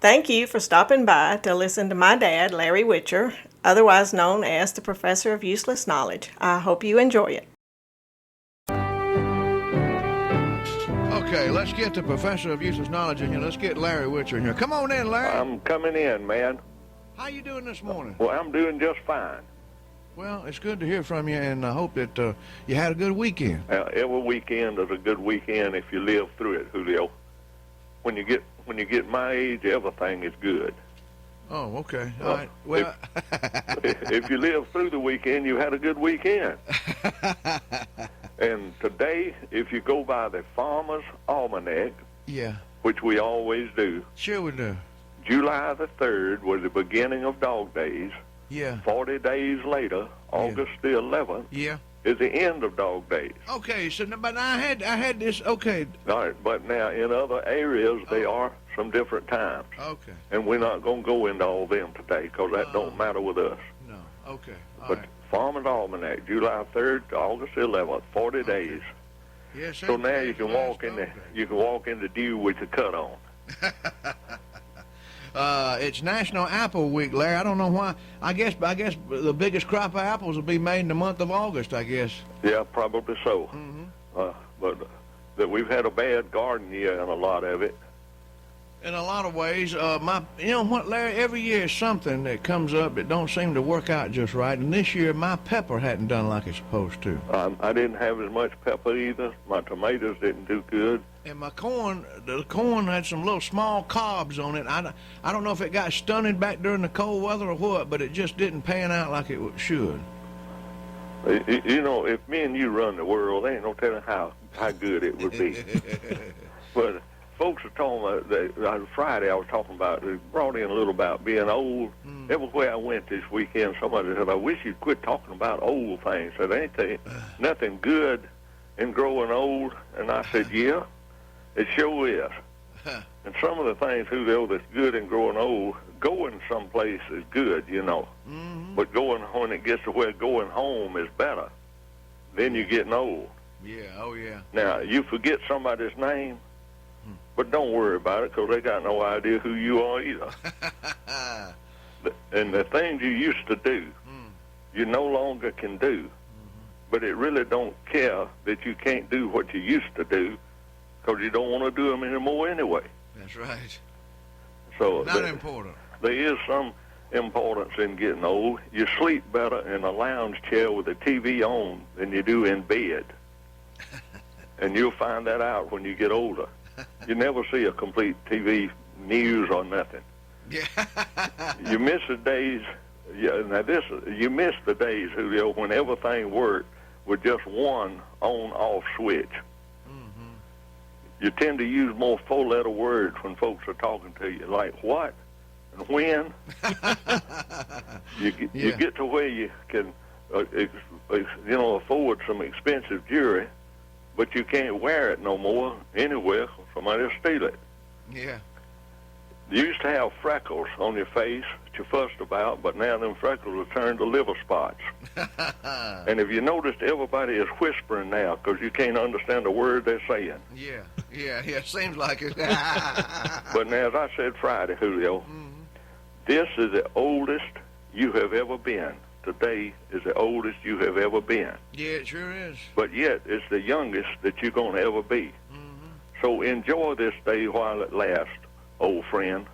Thank you for stopping by to listen to my dad, Larry Witcher, otherwise known as the Professor of Useless Knowledge. I hope you enjoy it. Okay, let's get the Professor of Useless Knowledge in here. Let's get Larry Witcher in here. Come on in, Larry. I'm coming in, man. How you doing this morning? Well, I'm doing just fine. Well, it's good to hear from you, and I hope that you had a good weekend. Every weekend is a good weekend if you live through it, Julio. When you get my age, everything is good. Oh, okay. All right. Well, if you live through the weekend, you had a good weekend. And today, if you go by the Farmer's Almanac, yeah, which we always do, sure we do. July the 3rd was the beginning of Dog Days. Yeah. 40 days later, August the 11th, yeah, is the end of Dog Days. Okay, so but I had this. Okay. All right, but now in other areas they are some different times. Okay. And we're not going to go into all them today because that don't matter with us. No. Okay. All But right. Farmer's Almanac, July 3rd to August 11th, 40 days. Yes, So now you can walk in the dew with your cut on. It's National Apple Week, Larry. I don't know why. I guess the biggest crop of apples will be made in the month of August, I guess. Yeah, probably so. But that we've had a bad garden year in a lot of it. In a lot of ways, you know what, Larry? Every year is something that comes up that don't seem to work out just right. And this year, my pepper hadn't done like it's supposed to. I didn't have as much pepper either. My tomatoes didn't do good. And my corn, the corn had some little small cobs on it. I don't know if it got stunted back during the cold weather or what, but it just didn't pan out like it should. You know, if me and you run the world, there ain't no telling how good it would be. But folks are talking about, Friday I was talking about, they brought in a little about being old. Everywhere I went this weekend, somebody said, I wish you'd quit talking about old things. I said, ain't there nothing good in growing old? And I said, yeah, it sure is. And some of the things, Julio, that's good in growing old, going someplace is good, you know. But when it gets to where going home is better, then you're getting old. Yeah, oh yeah. Now, you forget somebody's name, but don't worry about it because they got no idea who you are either. And the things you used to do, you no longer can do. But it really don't care that you can't do what you used to do because you don't want to do them anymore anyway. That's right. So Not important. There is some importance in getting old. You sleep better in a lounge chair with the TV on than you do in bed. And you'll find that out when you get older. You never see a complete TV news or nothing. Yeah. You miss the days. You miss the days, Julio, when everything worked with just one on-off switch. You tend to use more four-letter words when folks are talking to you, like what and when. You get to where you can, afford some expensive jewelry, but you can't wear it no more anywhere. Somebody will steal it. Yeah. You used to have freckles on your face that you fussed about, but now them freckles have turned to liver spots. And if you noticed, everybody is whispering now because you can't understand a word they're saying. Yeah, seems like it. But now, as I said Friday, Julio, this is the oldest you have ever been. Today is the oldest you have ever been. Yeah, it sure is. But yet, it's the youngest that you're going to ever be. So enjoy this day while it lasts, old friend.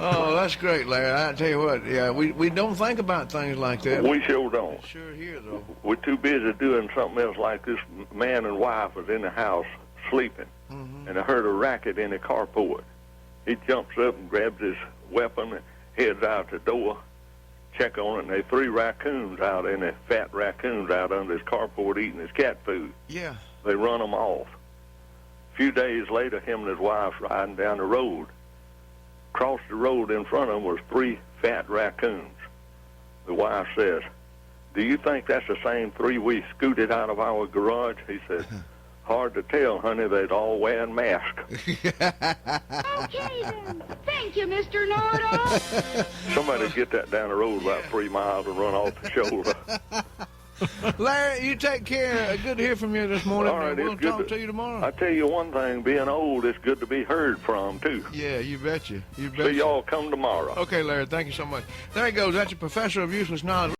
Oh, that's great, Larry. I tell you what, yeah, we don't think about things like that. We sure don't. Sure here, though. We're too busy doing something else like this man and wife was in the house sleeping, and I heard a racket in the carport. He jumps up and grabs his weapon and heads out the door, check on it, and there 3 raccoons out in there, fat raccoons out under his carport eating his cat food. Yeah. They run them off. A few days later, him and his wife riding down the road. Across the road in front of them was 3 fat raccoons. The wife says, do you think that's the same 3 we scooted out of our garage? He said, hard to tell, honey. They'd all wearing masks. Okay, then. Thank you, Mr. Know-it-all. Somebody get that down the road about 3 miles and run off the shoulder. Larry, you take care. Good to hear from you this morning. All right, We'll it's good talk to you tomorrow. I tell you one thing, being old, it's good to be heard from, too. Yeah, you betcha. You See betcha. y'all come tomorrow. Okay, Larry, thank you so much. There he goes. That's your professor of useless knowledge.